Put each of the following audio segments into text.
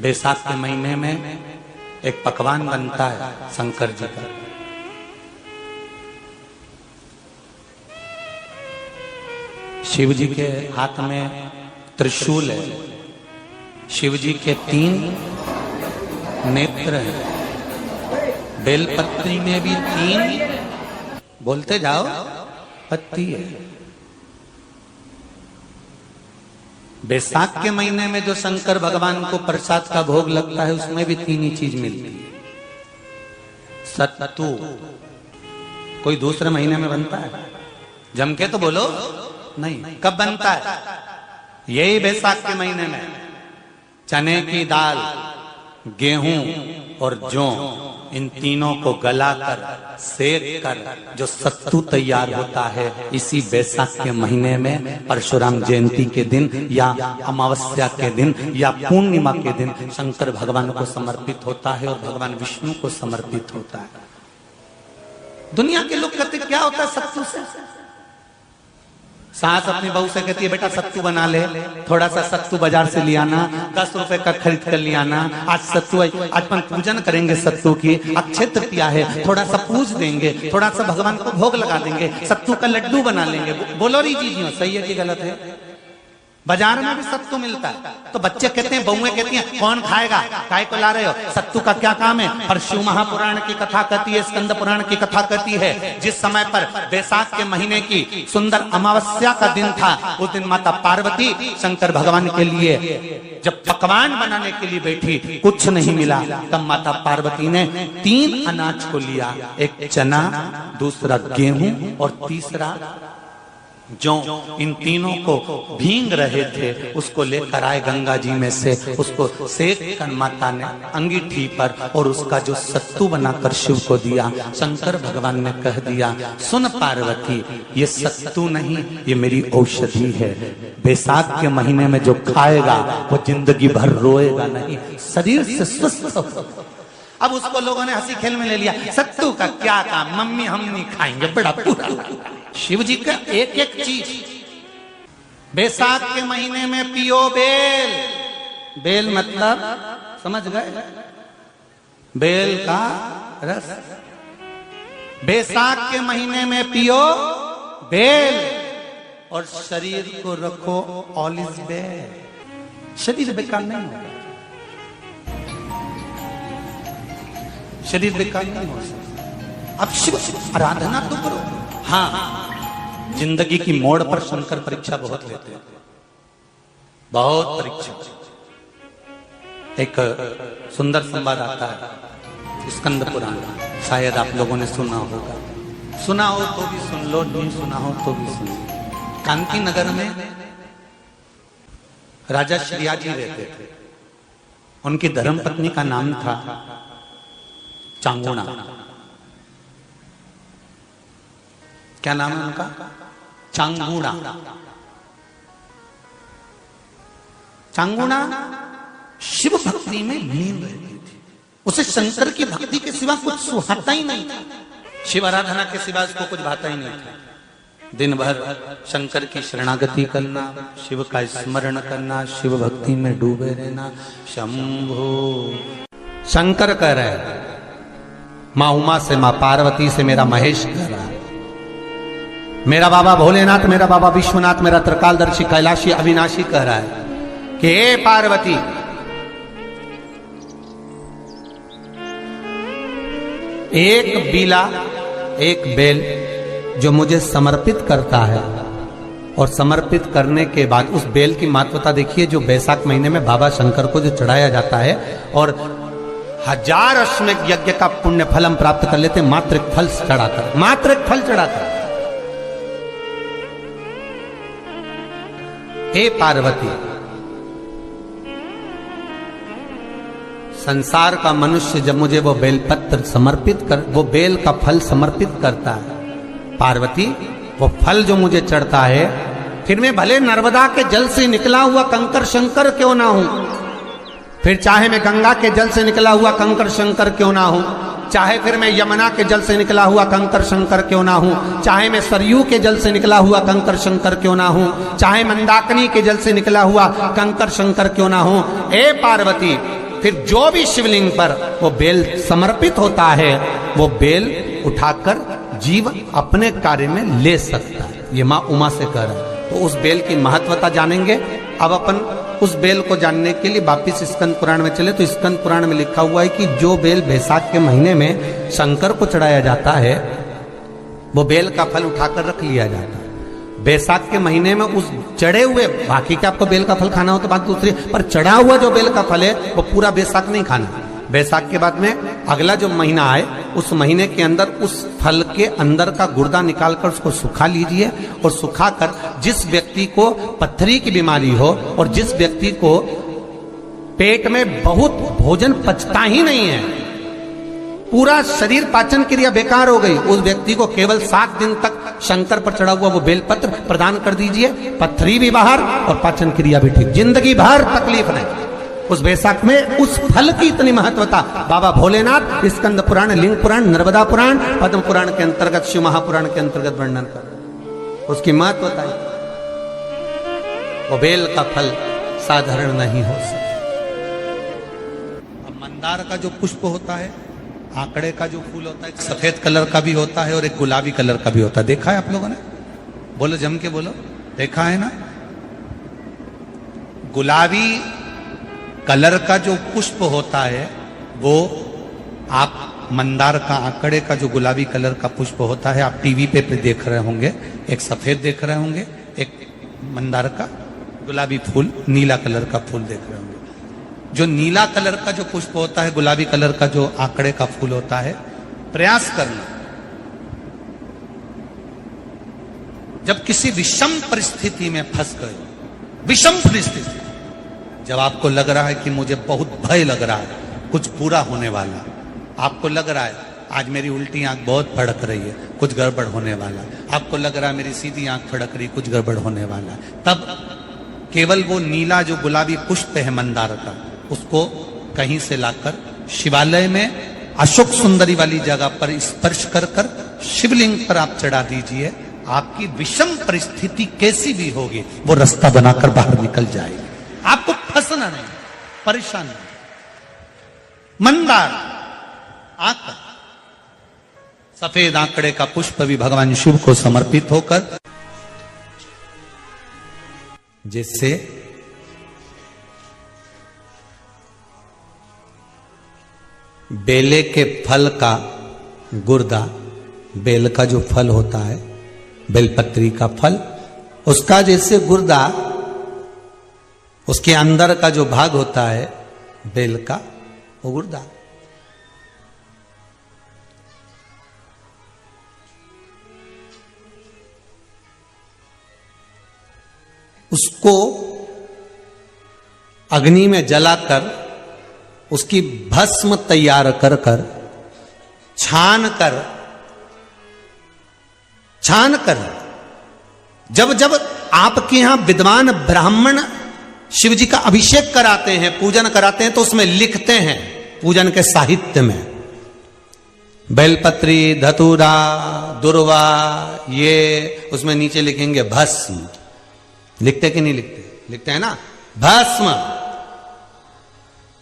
बैसाख के महीने में एक पकवान बनता है शंकर जी का। शिव जी के हाथ में त्रिशूल है, शिव जी के 3 नेत्र हैं, बेलपत्री में भी 3, बोलते जाओ, पत्ती है। बैसाख के महीने में जो शंकर भगवान को प्रसाद का भोग लगता है उसमें भी 3 ही चीज मिलती है। सत्तू कोई दूसरे महीने में बनता है? जम के तो बोलो नहीं। कब बनता है? यही बैसाख के महीने में। चने की दाल, गेहूं और जौ, इन तीनों को गलाकर सेक कर जो सत्तू तैयार होता है, इसी बैसाख के महीने में परशुराम जयंती के दिन या अमावस्या के दिन या पूर्णिमा के दिन शंकर भगवान को समर्पित होता है और भगवान विष्णु को समर्पित होता है। दुनिया के लोग कहते क्या होता है सत्तू से? सास अपनी बहू से कहती है बेटा सत्तू बना ले, थोड़ा सा सत्तू बाजार से ले आना, 10 रुपए का खरीद कर ले आना। आज सत्तू, आज अपन पूजन करेंगे सत्तू की, अक्षय तृतीया है, थोड़ा सा पूज देंगे, थोड़ा सा भगवान को भोग लगा देंगे, सत्तू का लड्डू बना लेंगे। बोलो री जी सही है कि गलत है? बाजार में भी सत्तू मिलता है तो बच्चे कहते हैं, बहुएं कहती हैं कौन खाएगा, काय को ला रहे हो, सत्तू का क्या काम है? पर शिव महापुराण की कथा कहती है, स्कंद पुराण की कथा कहती है, जिस समय पर बैसाख के महीने की सुंदर अमावस्या का दिन था, उस दिन माता पार्वती शंकर भगवान के लिए जब पकवान बनाने के लिए बैठी, कुछ नहीं मिला, तब माता पार्वती ने 3 अनाज को लिया, एक चना, दूसरा गेहूं और तीसरा जो, इन तीनों को भींग रहे थे उसको लेकर आए गंगा जी में से, उसको सेक कर माता ने अंगीठी पर और उसका जो सत्तू बनाकर शिव को दिया। शंकर भगवान ने कह दिया, सुन पार्वती, ये सत्तू नहीं, ये मेरी औषधि है। बैसाख के महीने में जो खाएगा वो जिंदगी भर रोएगा नहीं, शरीर से स्वस्थ हो। अब उसको लोगों ने हंसी खेल में ले लिया, सत्तू का क्या काम, मम्मी हम नहीं खाएंगे, बड़ा पूरा। शिव जी का एक एक चीज। बैसाख के महीने में पियो बेल, बेल मतलब समझ गए, बेल का रस। बैसाख के महीने में पियो बेल और शरीर को रखो ऑलिव बेल। शरीर बेकार नहीं होगा, शरीर बेकार नहीं हो सकता। अब शिव आराधना तो करो। हाँ, जिंदगी की मोड़ पर शंकर परीक्षा बहुत लेते हैं, बहुत परीक्षा। एक सुंदर संवाद आता है स्कंद पुराण, शायद आप लोगों ने सुना होगा, सुना हो तो भी सुन लो, नहीं सुना हो तो भी सुन लो। कांति नगर में राजा श्रीयाजी रहते थे, उनकी धर्मपत्नी का नाम था चांगुणा। क्या नाम है उनका? चांगुणा। चांगुणा शिव भक्ति में लीन रहती थी, उसे शंकर की भक्ति के सिवा कुछ सुहाता ही नहीं था, शिव आराधना के सिवा उसको कुछ भाता ही नहीं था। दिन भर शंकर की शरणागति करना, शिव का स्मरण करना, शिव भक्ति में डूबे रहना। शंभो शंकर कह रहे, माँ उमा से, माँ पार्वती से मेरा महेश कह रहा है, मेरा बाबा भोलेनाथ, मेरा बाबा विश्वनाथ, मेरा त्रिकालदर्शी कैलाशी अविनाशी कह रहा है कि हे पार्वती, एक बीला, एक बेल जो मुझे समर्पित करता है, और समर्पित करने के बाद उस बेल की महत्वता देखिए, जो बैसाख महीने में बाबा शंकर को जो चढ़ाया जाता है और 1000 अश्वमेध यज्ञ का पुण्य फल हम प्राप्त कर लेते, मात्र एक फल चढ़ाकर, मात्र एक फल चढ़ाकर। हे पार्वती, संसार का मनुष्य जब मुझे वो बेलपत्र समर्पित कर, वो बेल का फल समर्पित करता है, पार्वती वो फल जो मुझे चढ़ता है, फिर मैं भले नर्मदा के जल से निकला हुआ कंकर शंकर क्यों ना हूं, फिर चाहे मैं गंगा के जल से निकला हुआ कंकर शंकर क्यों ना हूं, चाहे फिर मैं यमुना के जल से निकला हुआ कंकर शंकर क्यों ना हूं, चाहे मैं सरयू के जल से निकला हुआ कंकर शंकर क्यों ना हूं, चाहे मंदाकिनी के जल से निकला हुआ कंकर शंकर क्यों ना हूं, ए पार्वती फिर जो भी शिवलिंग पर वो बेल समर्पित होता है वो बेल उठाकर जीव अपने कार्य में ले सकता है। ये माँ उमा से कह रहा है। तो उस बेल की महत्वता जानेंगे। अब अपन उस बेल को जानने के लिए वापिस स्कंद पुराण में चले तो स्कंद पुराण में लिखा हुआ है कि जो बेल बैसाख के महीने में शंकर को चढ़ाया जाता है वो बेल का फल उठाकर रख लिया जाता है। बैसाख के महीने में उस चढ़े हुए, बाकी के आपको बेल का फल खाना हो तो बात दूसरी, पर चढ़ा हुआ जो बेल का फल है वो पूरा बैसाख नहीं खाना। बैसाख के बाद में अगला जो महीना आए उस महीने के अंदर उस फल के अंदर का गुर्दा निकालकर उसको सुखा लीजिए और सुखाकर जिस व्यक्ति को पथरी की बीमारी हो और जिस व्यक्ति को पेट में बहुत भोजन पचता ही नहीं है, पूरा शरीर पाचन क्रिया बेकार हो गई, उस व्यक्ति को केवल 7 दिन तक शंकर पर चढ़ा हुआ वो बेलपत्र प्रदान कर दीजिए। पथरी भी बाहर और पाचन क्रिया भी ठीक, जिंदगी भर तकलीफ नहीं। उस बैसाख में उस फल की इतनी महत्वता बाबा भोलेनाथ स्कंद पुराण, लिंग पुराण, नर्मदा पुराण, पद्म पुराण के अंतर्गत, शिव महापुराण के अंतर्गत वर्णन कर उसकी महत्वता है। वो बेल का फल साधारण नहीं हो सकता। अब मंदार का जो पुष्प होता है, आंकड़े का जो फूल होता है, एक सफेद कलर का भी होता है और एक गुलाबी कलर का भी होता है। देखा है आप लोगों ने? बोलो, जम के बोलो, देखा है ना? गुलाबी कलर का जो पुष्प होता है वो आप मंदार का, आंकड़े का जो गुलाबी कलर का पुष्प होता है आप टीवी पे देख रहे होंगे। एक सफेद देख रहे होंगे, एक मंदार का गुलाबी फूल, नीला कलर का फूल देख रहे होंगे। जो नीला कलर का जो पुष्प होता है, गुलाबी कलर का जो आंकड़े का फूल होता है, प्रयास करना जब किसी विषम परिस्थिति में फंस गए, विषम परिस्थिति, जब आपको लग रहा है कि मुझे बहुत भय लग रहा है, कुछ बुरा होने वाला, आपको लग रहा है आज मेरी उल्टी आंख बहुत फड़क रही है, कुछ गड़बड़ होने वाला, आपको लग रहा है मेरी सीधी आंख फड़क रही, कुछ गड़बड़ होने वाला, तब केवल वो नीला जो गुलाबी पुष्प है मंदार का, उसको कहीं से लाकर शिवालय में अशोक सुंदरी वाली जगह पर स्पर्श कर कर शिवलिंग पर आप चढ़ा दीजिए। आपकी विषम परिस्थिति कैसी भी होगी वो रास्ता बनाकर बाहर निकल जाएगी। आपको फंसना नहीं, परेशान नहीं। मंदार आंकड़ा, सफेद आंकड़े का पुष्प भी भगवान शिव को समर्पित होकर, जिससे बेले के फल का गुर्दा, बेल का जो फल होता है, बेलपत्री का फल, उसका जैसे गुर्दा, उसके अंदर का जो भाग होता है बेल का, वो गुर्दा, उसको अग्नि में जलाकर उसकी भस्म तैयार कर कर छान कर जब जब आपके यहां विद्वान ब्राह्मण शिव जी का अभिषेक कराते हैं, पूजन कराते हैं, तो उसमें लिखते हैं पूजन के साहित्य में बेलपत्री, धतूरा, दुर्वा, ये उसमें नीचे लिखेंगे भस्म। लिखते कि नहीं लिखते? लिखते हैं ना, भस्म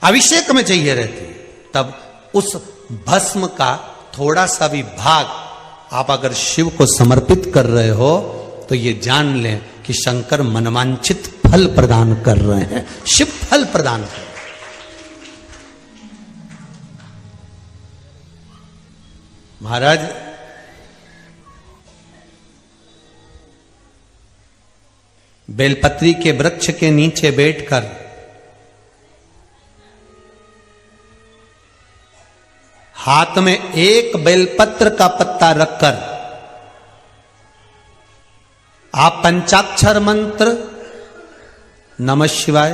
अभिषेक में चाहिए रहती है। तब उस भस्म का थोड़ा सा भी भाग आप अगर शिव को समर्पित कर रहे हो तो ये जान लें कि शंकर मनवांछित फल प्रदान कर रहे हैं, शिव फल प्रदान कर रहे हैं। महाराज, बेलपत्री के वृक्ष के नीचे बैठकर हाथ में एक बेलपत्र का पत्ता रखकर आप पंचाक्षर मंत्र नमः शिवाय,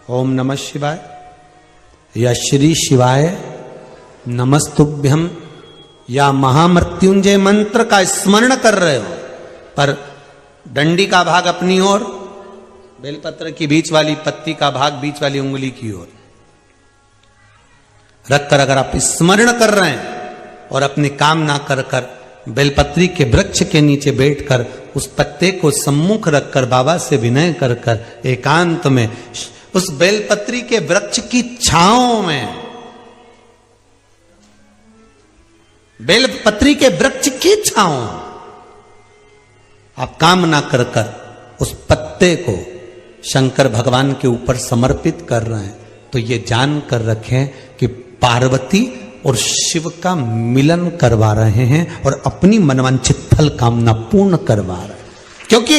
ओम नमः शिवाय या श्री शिवाय नमस्तुभ्यम या महामृत्युंजय मंत्र का स्मरण कर रहे हो, पर डंडी का भाग अपनी ओर, बेलपत्र की बीच वाली पत्ती का भाग बीच वाली उंगली की ओर रखकर अगर आप स्मरण कर रहे हैं और अपनी कामना कर कर बेलपत्री के वृक्ष के नीचे बैठकर उस पत्ते को सम्मुख रखकर बाबा से विनय कर कर एकांत में उस बेलपत्री के वृक्ष की छांव में, बेलपत्री के वृक्ष की छांव आप कामना कर कर उस पत्ते को शंकर भगवान के ऊपर समर्पित कर रहे हैं, तो ये जान कर रखें कि पार्वती और शिव का मिलन करवा रहे हैं और अपनी मनवांछित फल कामना पूर्ण करवा रहे हैं। क्योंकि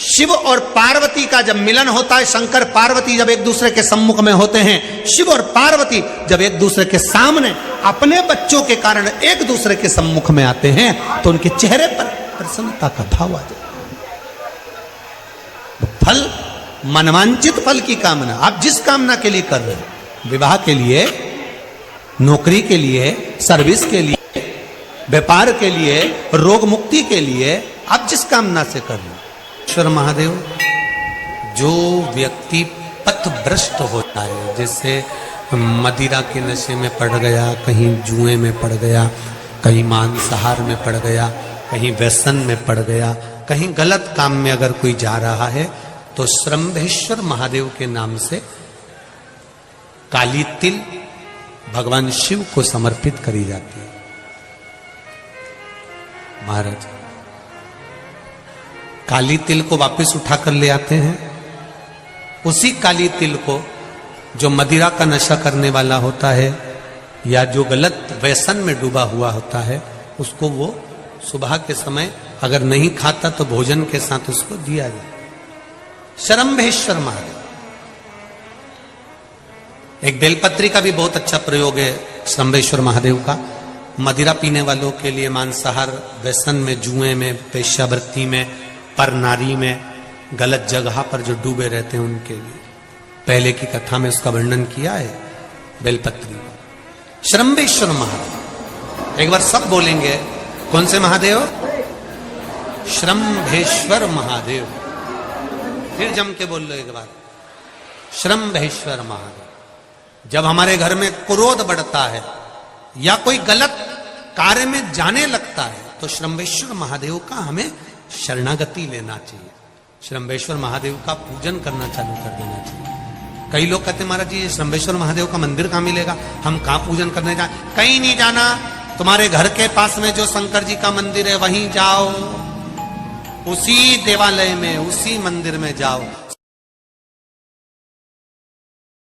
शिव और पार्वती का जब मिलन होता है, शंकर पार्वती जब एक दूसरे के सम्मुख में होते हैं, शिव और पार्वती जब एक दूसरे के सामने अपने बच्चों के कारण एक दूसरे के सम्मुख में आते हैं, तो उनके चेहरे पर प्रसन्नता का भाव आ जाता है। फल, मनवांचित फल की कामना आप जिस कामना के लिए कर रहे हैं, विवाह के लिए, नौकरी के लिए, सर्विस के लिए, व्यापार के लिए, रोग मुक्ति के लिए, आप जिस कामना से कर रहे हैं, ईश्वर महादेव, जो व्यक्ति पथभ्रष्ट होता है, जैसे मदिरा के नशे में पड़ गया, कहीं जुए में पड़ गया, कहीं मांसाहार में पड़ गया, कहीं व्यसन में पड़ गया, कहीं गलत काम में अगर कोई जा रहा है, तो श्रंभेश्वर महादेव के नाम से काली तिल भगवान शिव को समर्पित करी जाती है। महाराज काली तिल को वापस उठाकर ले आते हैं, उसी काली तिल को जो मदिरा का नशा करने वाला होता है या जो गलत व्यसन में डूबा हुआ होता है, उसको वो सुबह के समय अगर नहीं खाता तो भोजन के साथ उसको दिया जाए। श्रंभेश्वर महादेव, एक बेलपत्री का भी बहुत अच्छा प्रयोग है श्रंभेश्वर महादेव का, मदिरा पीने वालों के लिए, मांसाहार, व्यसन में, जुए में, पेशावृत्ति में, पर नारी में, गलत जगह पर जो डूबे रहते हैं उनके लिए। पहले की कथा में उसका वर्णन किया है बेलपत्री का। श्रंभेश्वर महादेव, एक बार सब बोलेंगे, कौन से महादेव? श्रंभेश्वर महादेव। फिर जम के बोल लो एक बार, श्रंभेश्वर महादेव। जब हमारे घर में क्रोध बढ़ता है या कोई गलत कार्य में जाने लगता है, तो श्रंभेश्वर महादेव का हमें शरणागति लेना चाहिए, श्रंभेश्वर महादेव का पूजन करना चालू कर देना चाहिए। कई लोग कहते महाराज जी श्रंभेश्वर महादेव का मंदिर कहाँ मिलेगा, हम कहाँ पूजन करने जाए? कहीं नहीं जाना, तुम्हारे घर के पास में जो शंकर जी का मंदिर है वहीं जाओ, उसी देवालय में, उसी मंदिर में जाओ,